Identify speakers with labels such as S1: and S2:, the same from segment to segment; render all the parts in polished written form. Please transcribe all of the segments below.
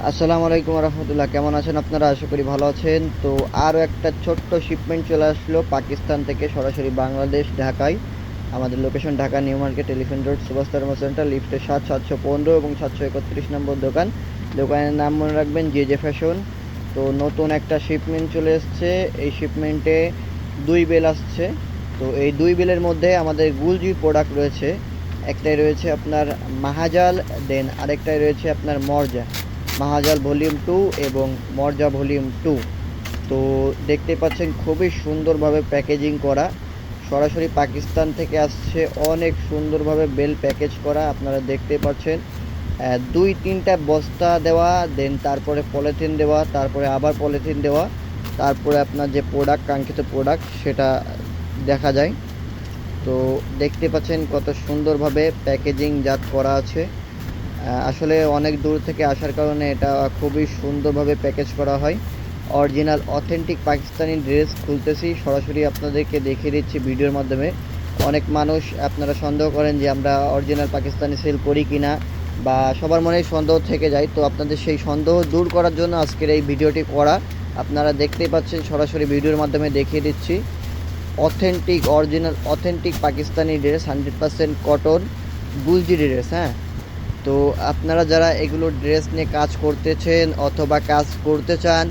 S1: আসসালামু আলাইকুম রহমতুল্লাহ। কেমন আছেন আপনারা? আশা করি ভালো আছেন। তো আরও একটা ছোট্ট শিপমেন্ট চলে আসলো পাকিস্তান থেকে সরাসরি বাংলাদেশ ঢাকায়। আমাদের location Dhaka new market, elephant road, Subhash থার্মা সেন্টার, লিফটে 7, 715 এবং 731 নম্বর দোকান। দোকানের নাম মনে রাখবেন জে জে ফ্যাশন। তো নতুন একটা শিপমেন্ট চলে এসছে। এই শিপমেন্টে 2 বেল আসছে। তো এই 2 বেলের মধ্যে আমাদের গুলজির প্রোডাক্ট রয়েছে। একটাই রয়েছে আপনার মাহাজাল, দেন আরেকটাই রয়েছে আপনার মরজা। মাহাজাল ভলিউম 2 এবং মরজা ভলিউম 2। তো দেখতে পাচ্ছেন খুবই সুন্দরভাবে প্যাকেজিং করা, সরাসরি পাকিস্তান থেকে আসছে। অনেক সুন্দরভাবে বেল প্যাকেজ করা, আপনারা দেখতে পাচ্ছেন। 2-3টা বস্তা দেওয়া, দেন তারপরে পলিথিন দেওয়া, তারপরে আবার পলিথিন দেওয়া, তারপরে আপনার যে প্রোডাক্ট, কাঙ্ক্ষিত প্রোডাক্ট সেটা দেখা যায়। তো দেখতে পাচ্ছেন কত সুন্দরভাবে প্যাকেজিং জাত করা আছে। আসলে অনেক দূর থেকে আসার কারণে এটা খুবই সুন্দরভাবে প্যাকেজ করা হয়। অরিজিনাল অথেন্টিক পাকিস্তানি ড্রেস খুলতেছি, সরাসরি আপনাদেরকে দেখিয়ে দিচ্ছি ভিডিওর মাধ্যমে। অনেক মানুষ আপনারা সন্দেহ করেন যে আমরা অরিজিনাল পাকিস্তানি সেল করি কি না, বা সবার মনেই সন্দেহ থেকে যায়। তো আপনাদের সেই সন্দেহ দূর করার জন্য আজকের এই ভিডিওটি করা। আপনারা দেখতেই পাচ্ছেন, সরাসরি ভিডিওর মাধ্যমে দেখিয়ে দিচ্ছি authentic, original authentic Pakistani dress, 100% cotton গুলজি ড্রেস। হ্যাঁ, তো আপনারা যারা এগুলো ড্রেস নিয়ে কাজ করতেছেন অথবা কাজ করতে চান,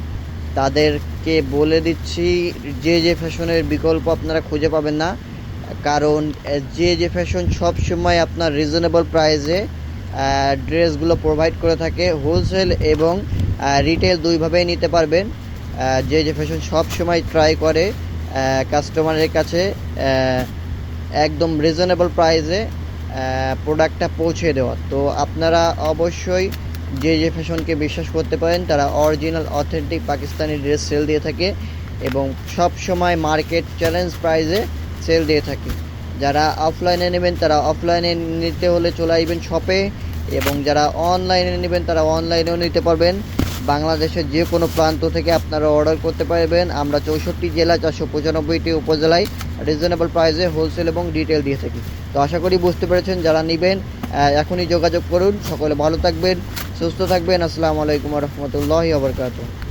S1: তাদেরকে বলে দিচ্ছি যে যে ফ্যাশনের বিকল্প আপনারা খুঁজে পাবেন না। কারণ যে যে ফ্যাশন সব সময় আপনার রিজনেবল প্রাইসে ড্রেসগুলো প্রোভাইড করে থাকে। হোলসেল এবং রিটেল দুইভাবেই নিতে পারবেন। যে যে ফ্যাশন সব সময় ট্রাই করে কাস্টমারের কাছে একদম রিজনেবল প্রাইসে প্রোডাক্টটা পৌঁছে দেওয়া। তো আপনারা অবশ্যই যে যে ফ্যাশনকে বিশ্বাস করতে পারেন। তারা original authentic Pakistani dress sale দিয়ে থাকে এবং সব সময় মার্কেট চ্যালেঞ্জ প্রাইসে সেল দিয়ে থাকে। যারা অফলাইনে নেবেন তারা অফলাইনে নিতে হলে চলে আসবেন শপে, এবং যারা অনলাইনে নেবেন তারা অনলাইনেও নিতে পারবেন। বাংলাদেশের যে কোনো প্রান্ত থেকে আপনারা অর্ডার করতে পারবেন। আমরা 64 জেলা, 495টি উপজেলায় রিজনেবল প্রাইসে হোলসেল এবং রিটেল দিয়ে থাকি। তো আশা করি বুঝতে পেরেছেন। যারা নেবেন এখনই যোগাযোগ করুন। সকলে ভালো থাকবেন, সুস্থ থাকবেন। আসসালামু আলাইকুম রহমতুল্লাহি ওয়া বারাকাতুহু।